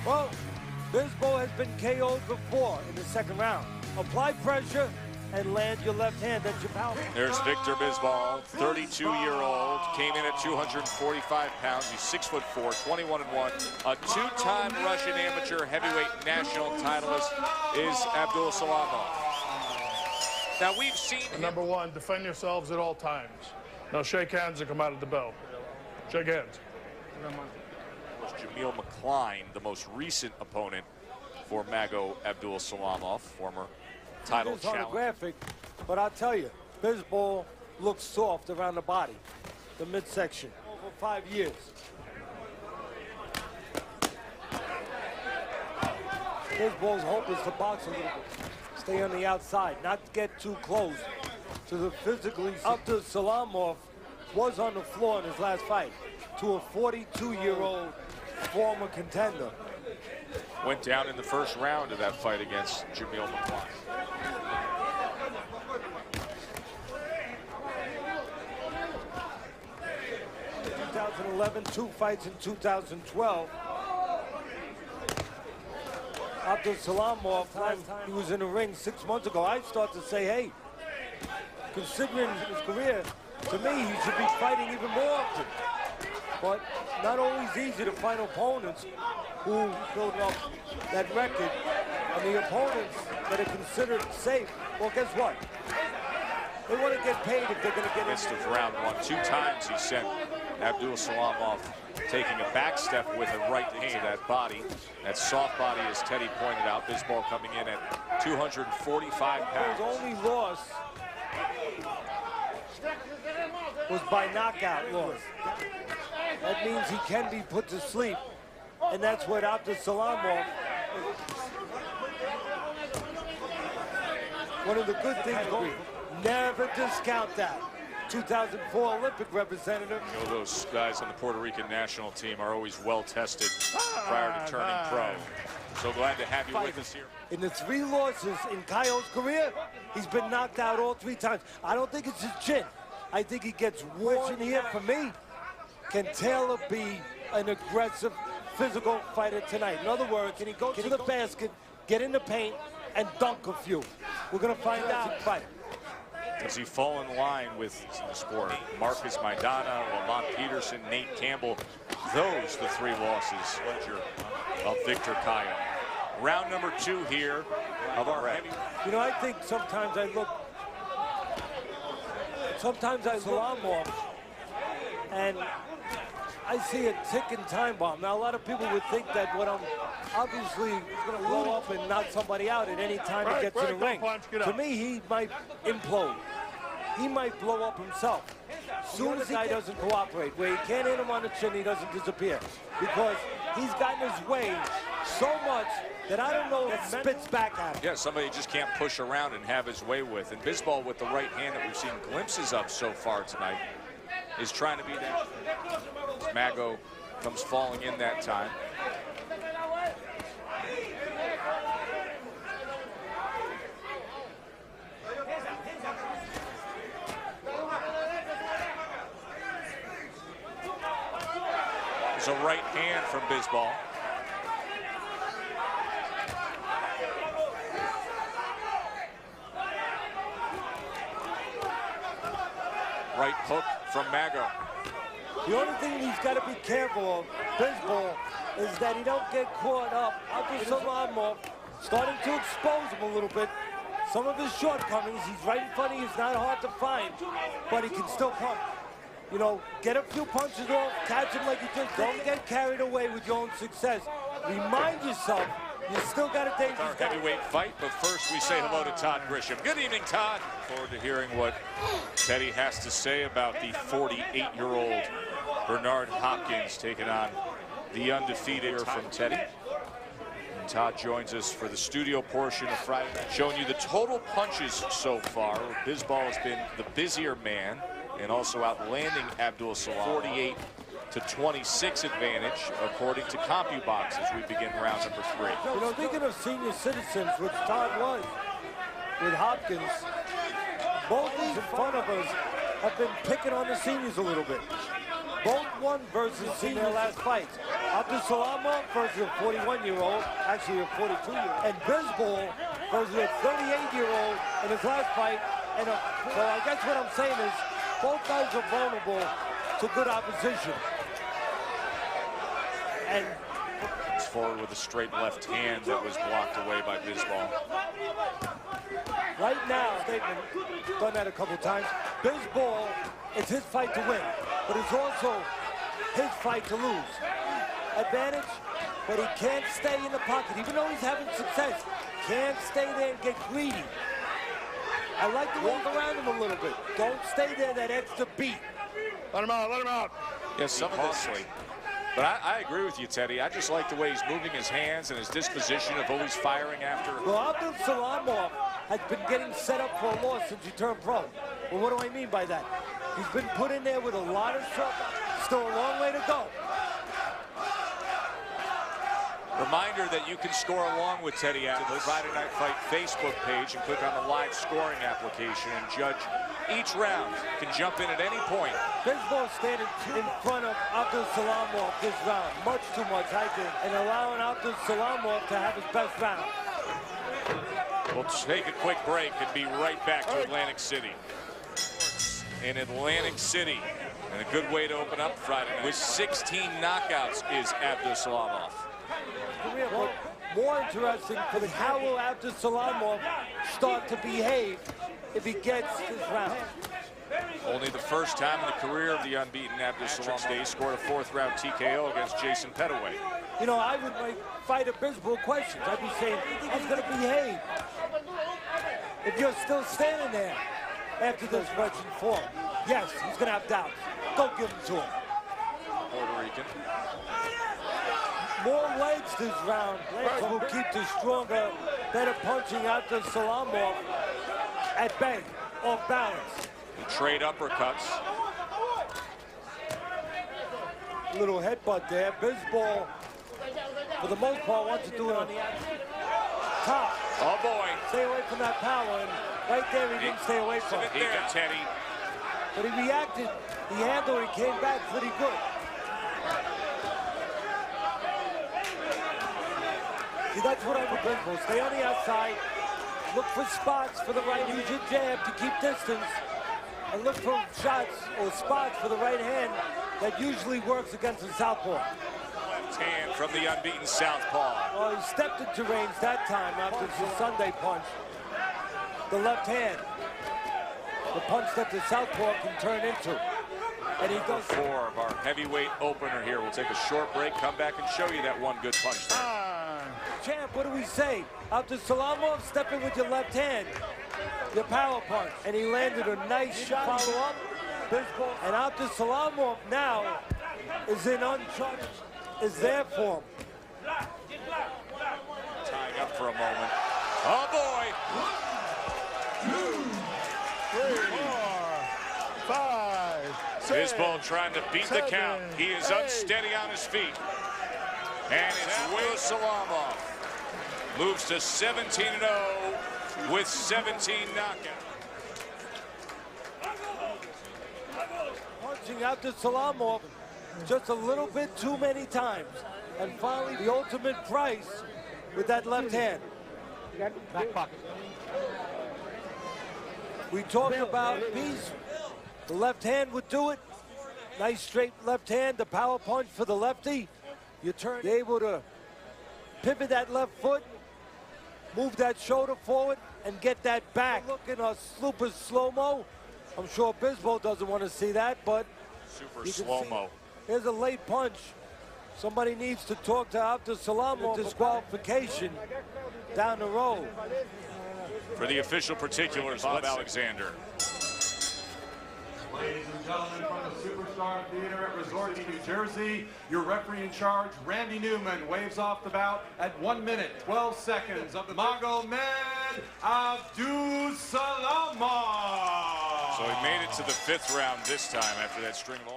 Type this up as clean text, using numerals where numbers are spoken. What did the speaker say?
Well, Bisbal has been KO'd before in the second round. Apply pressure and land your left hand. That's your power. There's Victor Bisbal, 32-year-old, came in at 245 pounds. He's 6'4", 21-1. A two-time Russian amateur heavyweight national titleist is Abdusalamov. Now we've seen Number one, defend yourselves at all times. Now shake hands and come out of the bell. Shake hands. was Jamil McCline, the most recent opponent for Mago Abdusalamov, former title It's on the challenger. graphic, but I'll tell you, Bisbal looks soft around the body, the midsection, over 5 years. Bisbal's hope is to box a little bit, stay on the outside, not get too close to the physically. Abdusalamov was on the floor in his last fight to a 42-year-old former contender. Went down in the first round of that fight against Jamil McCline. 2011, 2 fights in 2012. Abdusalamov, last time he was in the ring 6 months ago, I start to say, hey, considering his career, to me, he should be fighting even more often. But not always easy to find opponents who build up that record, and the opponents that are considered safe, well, guess what? They want to get paid if they're going to get in. Midst of round one, 2 times he sent Abdusalamov taking a back step with a right into that body. That soft body, as Teddy pointed out. Bisbal coming in at 245 pounds. His only loss was by knockout loss. That means he can be put to sleep, and that's what Abdusalamov. One of the good things going, never discount that. 2004 Olympic representative. You know, those guys on the Puerto Rican national team are always well tested prior to turning pro. So glad to have you with us here. In the 3 losses in Caio's career, he's been knocked out all 3 times. I don't think it's his chin. I think he gets worse in here. For me, can Taylor be an aggressive, physical fighter tonight? In other words, can he go to the basket, get in the paint, and dunk a few? We're going to find out. Fight. Does he fall in line with the sport? Marcus Maidana, Lamont Peterson, Nate Campbell. Those the 3 losses of Victor Caio. Round number 2 here of our heavy. You know, I think sometimes I look Salamov, and I see a ticking time bomb. Now, a lot of people would think that what I'm obviously going to blow up and knock somebody out at any time he gets in the ring. To me, he might implode. He might blow up himself. As soon as the guy doesn't cooperate, where he can't hit him on the chin, he doesn't disappear. Because he's gotten his way so much that I don't know if it spits back at him. Yeah, somebody just can't push around and have his way with. And Bisbal, with the right hand that we've seen glimpses of so far tonight, is trying to be that. Mago comes falling in that time. There's a right hand from Bisbal. Right hook from Mago. The only thing he's got to be careful of, Bisbal, is that he don't get caught up. Abdusalamov starting to expose him a little bit. Some of his shortcomings, he's right in front of you, he's not hard to find, but he can still punch. You know, get a few punches off, catch him like you just don't get carried away with your own success. Remind yourself, you still got a dangerous Our heavyweight fight, but first we say hello to Todd Grisham. Good evening, Todd. Forward to hearing what Teddy has to say about the 48-year-old Bernard Hopkins taking on the undefeated from Teddy. And Todd joins us for the studio portion of Friday night, showing you the total punches so far. Bisbal has been the busier man and also outlanding Abdusalamov. 48-26 advantage, according to CompuBox, as we begin round number 3. You know, speaking of senior citizens, which Todd was with Hopkins, both these in front of us have been picking on the seniors a little bit. Both won versus in their last fights. Abdusalamov versus a 41-year-old, actually a 42-year-old, and Bisbal versus a 38-year-old in his last fight. And so I guess what I'm saying is both guys are vulnerable to good opposition. And He's forward with a straight left hand that was blocked away by Bisbal. right now, statement, done that a couple times, Bisbal, it's his fight to win, but it's also his fight to lose. Advantage, but he can't stay in the pocket. Even though he's having success, can't stay there and get greedy. I like to walk around him a little bit. Don't stay there that extra beat. Let him out, let him out. Yes, some of this. But I agree with you, Teddy. I just like the way he's moving his hands and his disposition of always firing after. Well, Abdusalamov has been getting set up for a loss since he turned pro. Well, what do I mean by that? He's been put in there with a lot of trouble. Still a long way to go. Reminder that you can score along with Teddy at the Friday Night Fight Facebook page and click on the live scoring application and judge each round. You can jump in at any point. Bisbal standing in front of Abdusalamov this round. Much too much, I think, and allowing Abdusalamov to have his best round. We'll take a quick break and be right back to Atlantic City. In Atlantic City, and a good way to open up Friday night. With 16 knockouts is Abdusalamov. Well, more interesting for the how will Abdusalamov start to behave if he gets his round. Only the first time in the career of the unbeaten Abdusalamov Day scored a fourth-round TKO against Jason Pettaway. You know, I would fight a Bisbal questions. I'd be saying, do you think he's going to behave if you're still standing there after this wretched form? Yes, he's going to have doubts. Don't give them to him. Puerto Rican. More legs this round. Legs will keep the stronger, better punching Abdusalamov at bay, off balance. The trade uppercuts. Little headbutt there. Bisbal, for the most part, wants to do it on the top. Oh, boy. Stay away from that power, and right there he didn't stay away from it. He got Teddy. But he reacted, he handled it, he came back pretty good. See, that's what I would bring for. Stay on the outside, look for spots for the right, use your jab to keep distance, and look for shots or spots for the right hand that usually works against the southpaw. Left hand from the unbeaten southpaw. Well, he stepped into range that time after the Sunday punch. The left hand. The punch that the southpaw can turn into. And he does. 4 of our heavyweight opener here. We'll take a short break, come back and show you that one good punch there. Champ, what do we say? Abdusalamov, step in with your left hand. Your power punch. And he landed a nice shot. Follow up. Bisbal. And Abdusalamov now is in uncharged. Is there for him. Tying up for a moment. Oh, boy. 1, 2, 3, 4, 5, 6. Bisbal trying to beat the count. He is unsteady on his feet. And it's Abdusalamov. Moves to 17-0 with 17 knockouts. Punching Abdusalamov just a little bit too many times. And finally, the ultimate price with that left hand. Back pocket. We talked about peace. The left hand would do it. Nice straight left hand, the power punch for the lefty. You turn, you're able to pivot that left foot, move that shoulder forward, and get that back. Look in a super slow-mo. I'm sure Bisbal doesn't want to see that, but Super slow-mo. Here's a late punch. Somebody needs to talk to Abdusalamov. Disqualification down the road. For the official particulars, Bob Alexander. Ladies and gentlemen, from the Superstar Theater at Resort, New Jersey, your referee in charge, Randy Newman, waves off the bout at 1 minute, 12 seconds of the Magomed Abdusalamov. So he made it to the 5th round this time after that string of all.